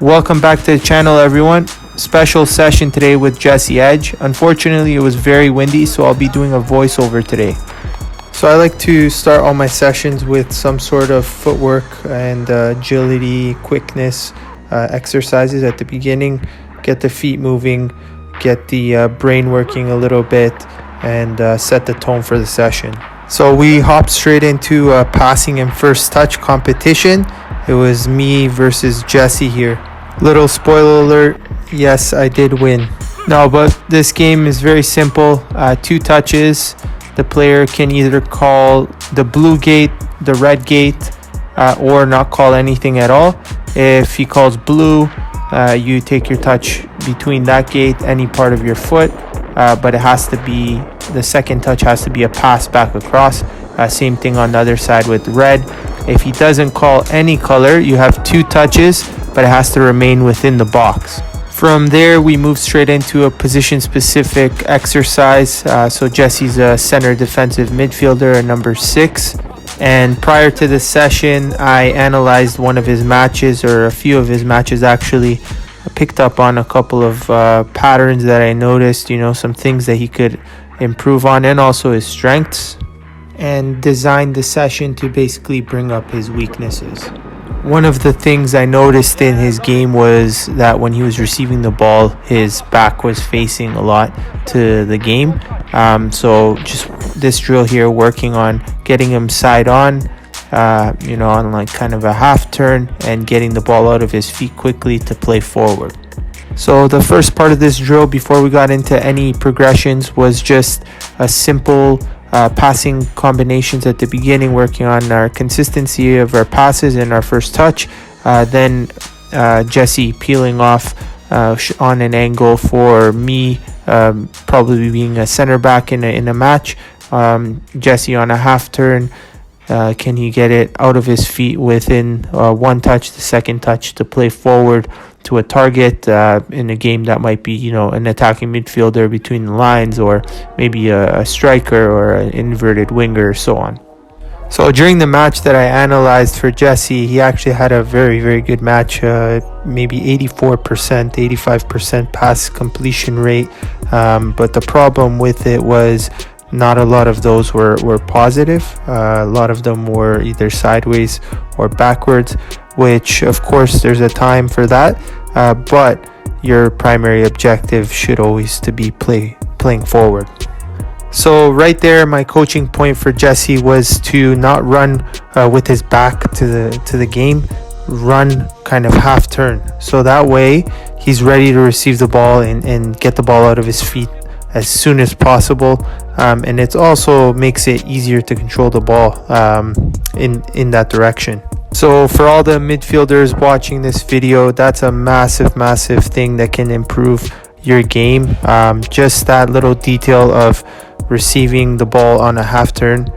Welcome back to the channel, everyone. Special session today with Jesse Edge. Unfortunately, it was very windy, so I'll be doing a voiceover today. So I like to start all my sessions with some sort of footwork and agility, quickness exercises at the beginning. Get the feet moving, get the brain working a little bit, and set the tone for the session. So we hopped straight into passing and first touch competition. It was me versus Jesse here. Little spoiler alert, yes, I did win. No, but this game is very simple. 2 touches. The player can either call the blue gate, the red gate, or not call anything at all. If he calls blue, you take your touch between that gate, any part of your foot, but it has to be, the second touch has to be a pass back across. Same thing on the other side with red. If he doesn't call any color, you have 2 touches, but it has to remain within the box. From there, we move straight into a position-specific exercise. So Jesse's a center defensive midfielder, a number 6. And prior to the session, I analyzed one of his matches, or a few of his matches actually. I picked up on a couple of patterns that I noticed, some things that he could improve on, and also his strengths, and designed the session to basically bring up his weaknesses. One of the things I noticed in his game was that when he was receiving the ball, his back was facing a lot to the game. So just this drill here, working on getting him side on, on like kind of a half turn, and getting the ball out of his feet quickly to play forward. So the first part of this drill, before we got into any progressions, was just a simple passing combinations at the beginning, working on our consistency of our passes and our first touch. Then Jesse peeling off on an angle for me, probably being a center back in a match. Jesse on a half turn, can he get it out of his feet within one touch, the second touch, to play forward to a target in a game that might be, an attacking midfielder between the lines, or maybe a striker or an inverted winger, or so on. So during the match that I analyzed for Jesse, he actually had a very, very good match, maybe 84%, 85% pass completion rate. But the problem with it was not a lot of those were positive. A lot of them were either sideways or backwards, which of course there's a time for that, but your primary objective should always to be playing forward. So right there, my coaching point for Jesse was to not run with his back to the game, run kind of half turn, so that way he's ready to receive the ball and get the ball out of his feet as soon as possible, and it also makes it easier to control the ball in that direction. So for all the midfielders watching this video, that's a massive thing that can improve your game. Just that little detail of receiving the ball on a half turn,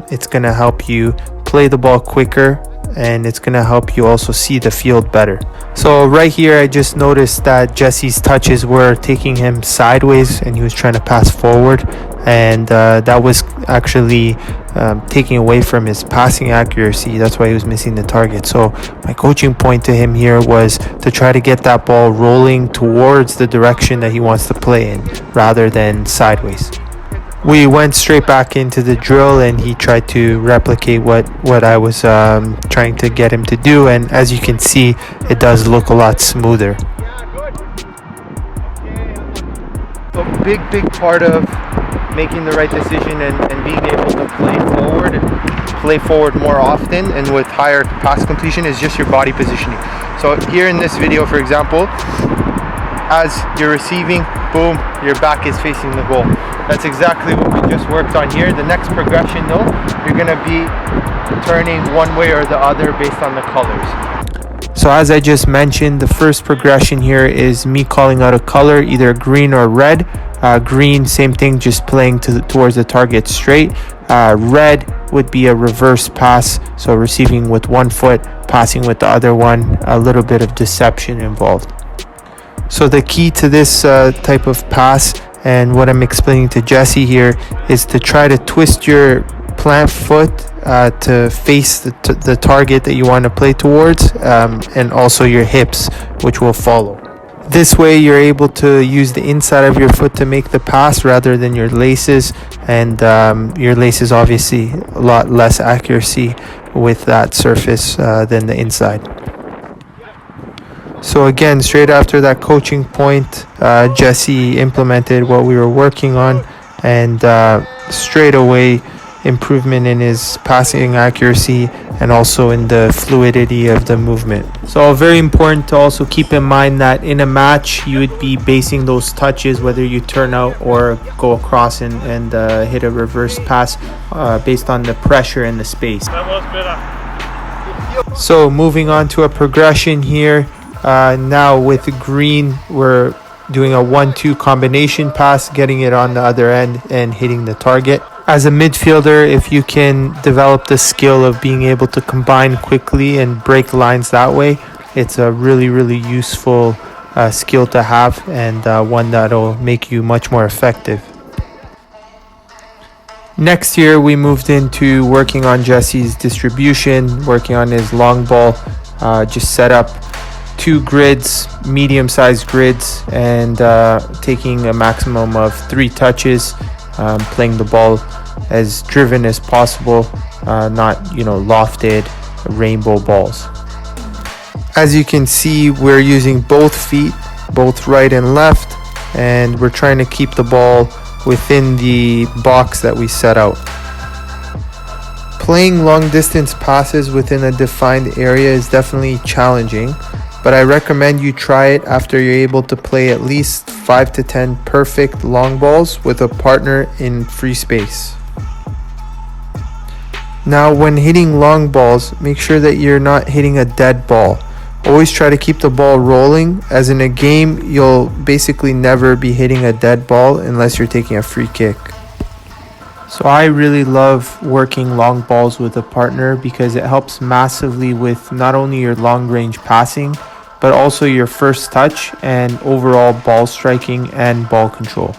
it's going to help you play the ball quicker, and it's going to help you also see the field better. So right here, I just noticed that Jesse's touches were taking him sideways, and he was trying to pass forward, and that was actually taking away from his passing accuracy. That's why he was missing the target. So my coaching point to him here was to try to get that ball rolling towards the direction that he wants to play in, rather than sideways. We went straight back into the drill, and he tried to replicate what I was trying to get him to do, and as you can see, it does look a lot smoother. A big part of making the right decision and being able to play forward more often and with higher pass completion is just your body positioning. So here in this video, for example, as you're receiving, boom, your back is facing the goal. That's exactly what we just worked on here. The next progression though, you're going to be turning one way or the other based on the colors. So as I just mentioned, the first progression here is me calling out a color, either green or red. Green, same thing, just playing towards the target straight. Red would be a reverse pass, so receiving with one foot, passing with the other one, a little bit of deception involved. So the key to this type of pass, and what I'm explaining to Jesse here, is to try to twist your plant foot to face the target that you want to play towards, and also your hips, which will follow. This way you're able to use the inside of your foot to make the pass rather than your laces, and your laces obviously a lot less accuracy with that surface than the inside. So again, straight after that coaching point, Jesse implemented what we were working on, and straight away improvement in his passing accuracy and also in the fluidity of the movement. So very important to also keep in mind that in a match you would be basing those touches, whether you turn out or go across and hit a reverse pass, based on the pressure in the space. So moving on to a progression here. Now with green, we're doing a 1-2 combination pass, getting it on the other end and hitting the target. As a midfielder, if you can develop the skill of being able to combine quickly and break lines that way, it's a really, really useful skill to have, and one that'll make you much more effective. Next year, we moved into working on Jesse's distribution, working on his long ball, just set up 2 grids, medium-sized grids, and taking a maximum of 3 touches, playing the ball as driven as possible, not lofted rainbow balls. As you can see, we're using both feet, both right and left, and we're trying to keep the ball within the box that we set out. Playing long distance passes within a defined area is definitely challenging, but I recommend you try it after you're able to play at least 5 to 10 perfect long balls with a partner in free space. Now, when hitting long balls, make sure that you're not hitting a dead ball. Always try to keep the ball rolling, as in a game, you'll basically never be hitting a dead ball unless you're taking a free kick. So I really love working long balls with a partner because it helps massively with not only your long range passing, but also your first touch and overall ball striking and ball control.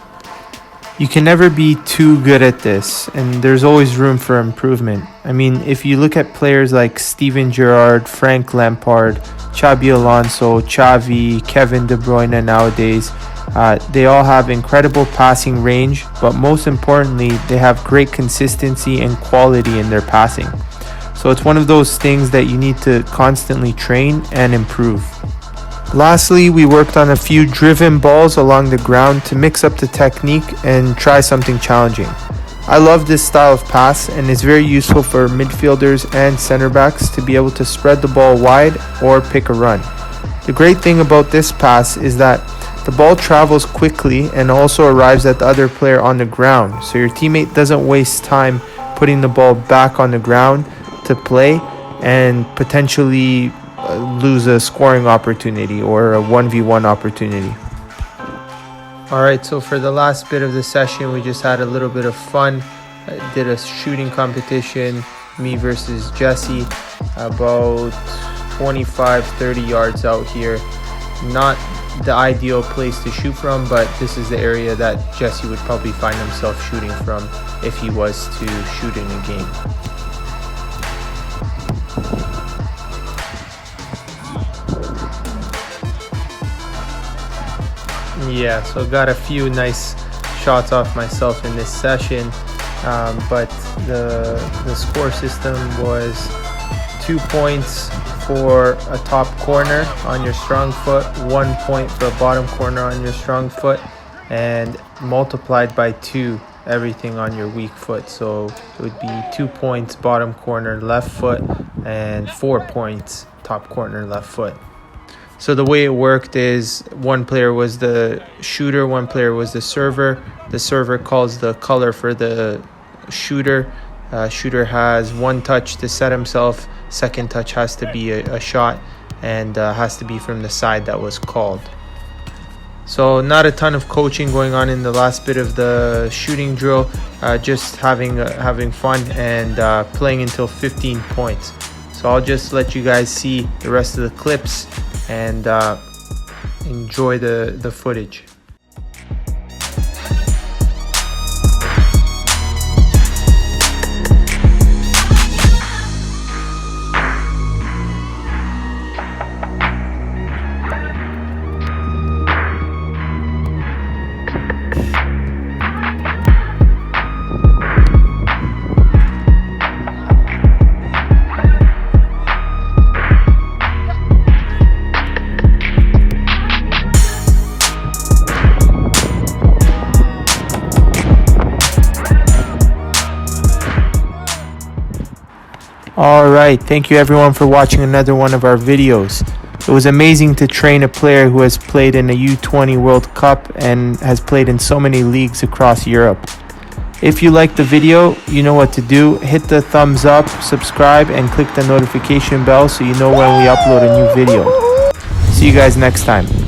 You can never be too good at this, and there's always room for improvement. I mean, if you look at players like Steven Gerrard, Frank Lampard, Xabi Alonso, Xavi, Kevin De Bruyne nowadays, they all have incredible passing range, but most importantly, they have great consistency and quality in their passing. So it's one of those things that you need to constantly train and improve. Lastly, we worked on a few driven balls along the ground to mix up the technique and try something challenging. I love this style of pass, and it's very useful for midfielders and center backs to be able to spread the ball wide or pick a run. The great thing about this pass is that the ball travels quickly and also arrives at the other player on the ground, so your teammate doesn't waste time putting the ball back on the ground to play and potentially lose a scoring opportunity or a 1v1 opportunity. Alright, so for the last bit of the session, we just had a little bit of fun. I did a shooting competition, me versus Jesse, about 25-30 yards out here. Not the ideal place to shoot from, but this is the area that Jesse would probably find himself shooting from if he was to shoot in a game. Yeah, so got a few nice shots off myself in this session, but the score system was 2 points for a top corner on your strong foot, 1 point for a bottom corner on your strong foot, and multiplied by 2 everything on your weak foot. So it would be 2 points bottom corner left foot and 4 points top corner left foot. So the way it worked is one player was the shooter, one player was the server. The server calls the color for the shooter. Shooter has 1 touch to set himself. Second touch has to be a shot and has to be from the side that was called. So not a ton of coaching going on in the last bit of the shooting drill. Just having fun and playing until 15 points. So I'll just let you guys see the rest of the clips and enjoy the footage. Alright, thank you everyone for watching another one of our videos. It was amazing to train a player who has played in a U20 World Cup and has played in so many leagues across Europe. If you liked the video, you know what to do. Hit the thumbs up, subscribe, and click the notification bell so you know when we upload a new video. See you guys next time.